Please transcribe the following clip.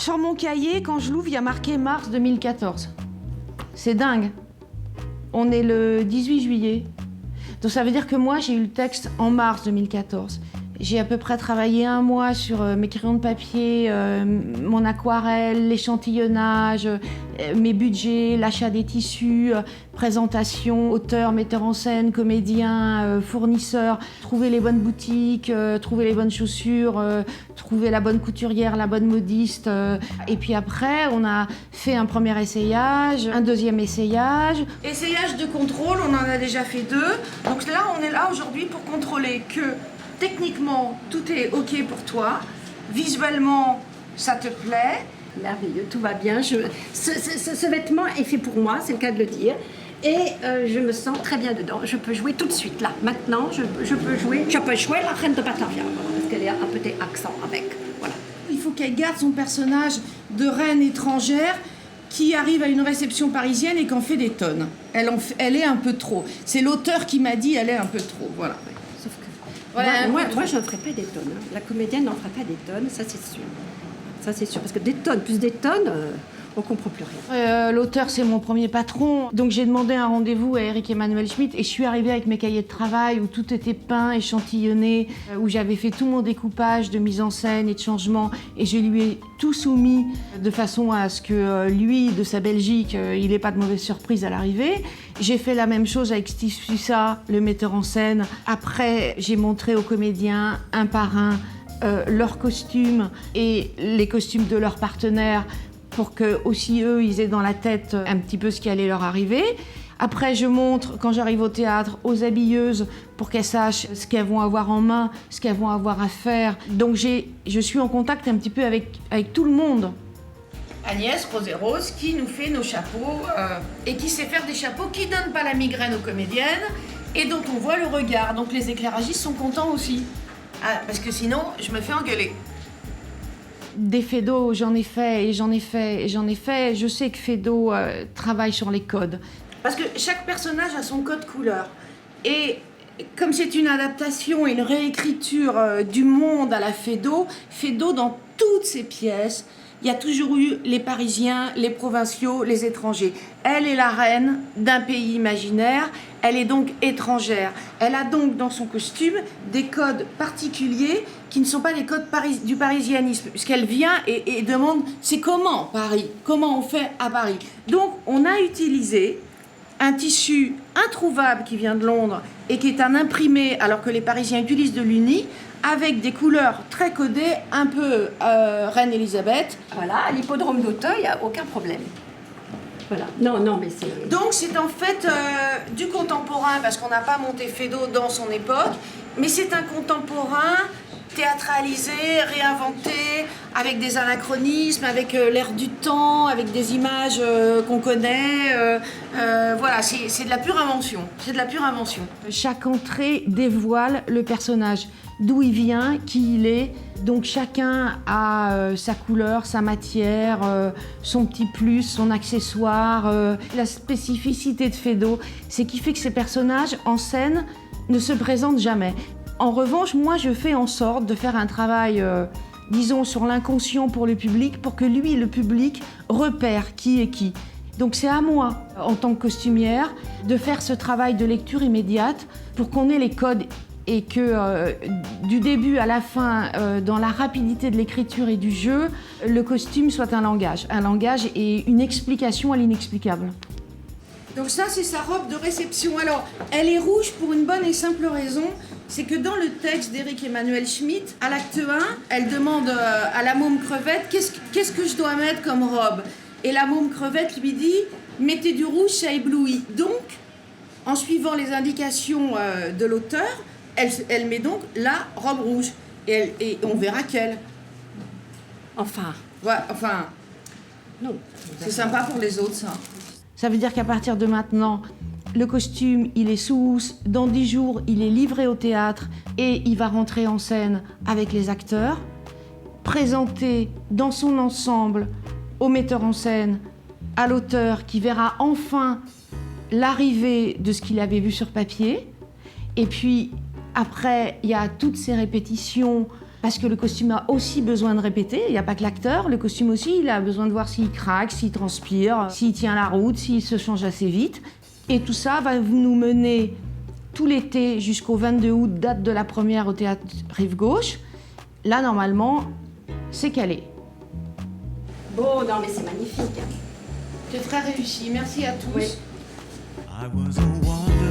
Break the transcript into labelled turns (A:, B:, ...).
A: Sur mon cahier, quand je l'ouvre, il y a marqué mars 2014. C'est dingue. On est le 18 juillet. Donc ça veut dire que moi, j'ai eu le texte en mars 2014. J'ai à peu près travaillé 1 mois sur mes crayons de papier, mon aquarelle, l'échantillonnage, mes budgets, l'achat des tissus, présentation, auteur, metteur en scène, comédien, fournisseur, trouver les bonnes boutiques, trouver les bonnes chaussures, trouver la bonne couturière, la bonne modiste. Et puis après, on a fait un premier essayage, un deuxième essayage. Essayage de contrôle, on en a déjà fait 2. Donc là, on est là aujourd'hui pour contrôler que techniquement, tout est OK pour toi. Visuellement, ça te plaît.
B: Merveilleux, tout va bien. Ce vêtement est fait pour moi, c'est le cas de le dire. Et je me sens très bien dedans. Je peux jouer tout de suite, là. Maintenant, je peux jouer la reine de Batavia, parce qu'elle a un petit accent avec. Voilà.
A: Il faut qu'elle garde son personnage de reine étrangère qui arrive à une réception parisienne et qu'en fait des tonnes. Elle est un peu trop. C'est l'auteur qui m'a dit elle est un peu trop. Voilà.
B: Sauf que
A: voilà,
B: moi je ne ferai pas des tonnes. Hein. La comédienne n'en fera pas des tonnes, ça c'est sûr. Ça c'est sûr, parce que des tonnes plus des tonnes, on ne comprend plus rien.
A: L'auteur, c'est mon premier patron. Donc j'ai demandé un rendez-vous à Eric Emmanuel Schmitt et je suis arrivée avec mes cahiers de travail où tout était peint, échantillonné, où j'avais fait tout mon découpage de mise en scène et de changement et je lui ai tout soumis de façon à ce que lui, de sa Belgique, il n'ait pas de mauvaise surprise à l'arrivée. J'ai fait la même chose avec Steve Sussa, le metteur en scène. Après, j'ai montré aux comédiens un par un leurs costumes et les costumes de leurs partenaires pour que aussi eux, ils aient dans la tête un petit peu ce qui allait leur arriver. Après, je montre, quand j'arrive au théâtre, aux habilleuses pour qu'elles sachent ce qu'elles vont avoir en main, ce qu'elles vont avoir à faire. Donc je suis en contact un petit peu avec tout le monde. Agnès Rose qui nous fait nos chapeaux et qui sait faire des chapeaux qui ne donnent pas la migraine aux comédiennes et dont on voit le regard. Donc les éclairagistes sont contents aussi. Ah, parce que sinon, je me fais engueuler. Des Feydeau, j'en ai fait et j'en ai fait et j'en ai fait. Je sais que Feydeau travaille sur les codes. Parce que chaque personnage a son code couleur. Et comme c'est une adaptation et une réécriture du monde à la Feydeau, dans toutes ses pièces, il y a toujours eu les Parisiens, les provinciaux, les étrangers. Elle est la reine d'un pays imaginaire, elle est donc étrangère. Elle a donc dans son costume des codes particuliers qui ne sont pas les codes du parisianisme, puisqu'elle vient et demande « c'est comment Paris ? Comment on fait à Paris ?» Donc on a utilisé un tissu introuvable qui vient de Londres et qui est un imprimé alors que les Parisiens utilisent de l'uni, avec des couleurs très codées, un peu Reine Elisabeth.
B: Voilà, à l'hippodrome d'Auteuil, il n'y a aucun problème. Voilà. Non, mais c'est...
A: Donc c'est en fait du contemporain, parce qu'on n'a pas monté Feydeau dans son époque, mais c'est un contemporain théâtralisé, réinventé, avec des anachronismes, avec l'air du temps, avec des images qu'on connaît. Voilà, c'est de la pure invention. C'est de la pure invention. Chaque entrée dévoile le personnage, d'où il vient, qui il est. Donc chacun a sa couleur, sa matière, son petit plus, son accessoire. La spécificité de Feydeau, c'est qu'il fait que ces personnages en scène ne se présentent jamais. En revanche, moi, je fais en sorte de faire un travail, disons, sur l'inconscient pour le public, pour que lui, le public, repère qui est qui. Donc c'est à moi, en tant que costumière, de faire ce travail de lecture immédiate pour qu'on ait les codes et que du début à la fin, dans la rapidité de l'écriture et du jeu, le costume soit un langage et une explication à l'inexplicable. Donc ça, c'est sa robe de réception. Alors, elle est rouge pour une bonne et simple raison, c'est que dans le texte d'Eric Emmanuel Schmitt, à l'acte 1, elle demande à la môme crevette « Qu'est-ce que je dois mettre comme robe ?» Et la môme crevette lui dit « Mettez du rouge, ça éblouit. » Donc, en suivant les indications de l'auteur, elle met donc la robe rouge. Et on verra quelle.
B: Enfin.
A: Ouais, enfin.
B: Non.
A: C'est sympa pour les autres, ça. Ça veut dire qu'à partir de maintenant, le costume, il est sous housse. Dans 10 jours, il est livré au théâtre et il va rentrer en scène avec les acteurs, présenté dans son ensemble au metteur en scène, à l'auteur qui verra enfin l'arrivée de ce qu'il avait vu sur papier. Et puis, après, il y a toutes ces répétitions parce que le costume a aussi besoin de répéter, il n'y a pas que l'acteur, le costume aussi, il a besoin de voir s'il craque, s'il transpire, s'il tient la route, s'il se change assez vite. Et tout ça va nous mener tout l'été jusqu'au 22 août, date de la première au théâtre Rive Gauche. Là, normalement, c'est calé.
B: Bon, non mais c'est magnifique.
A: C'est très réussi, merci à tous.
B: Oui.
C: I was a wanderer.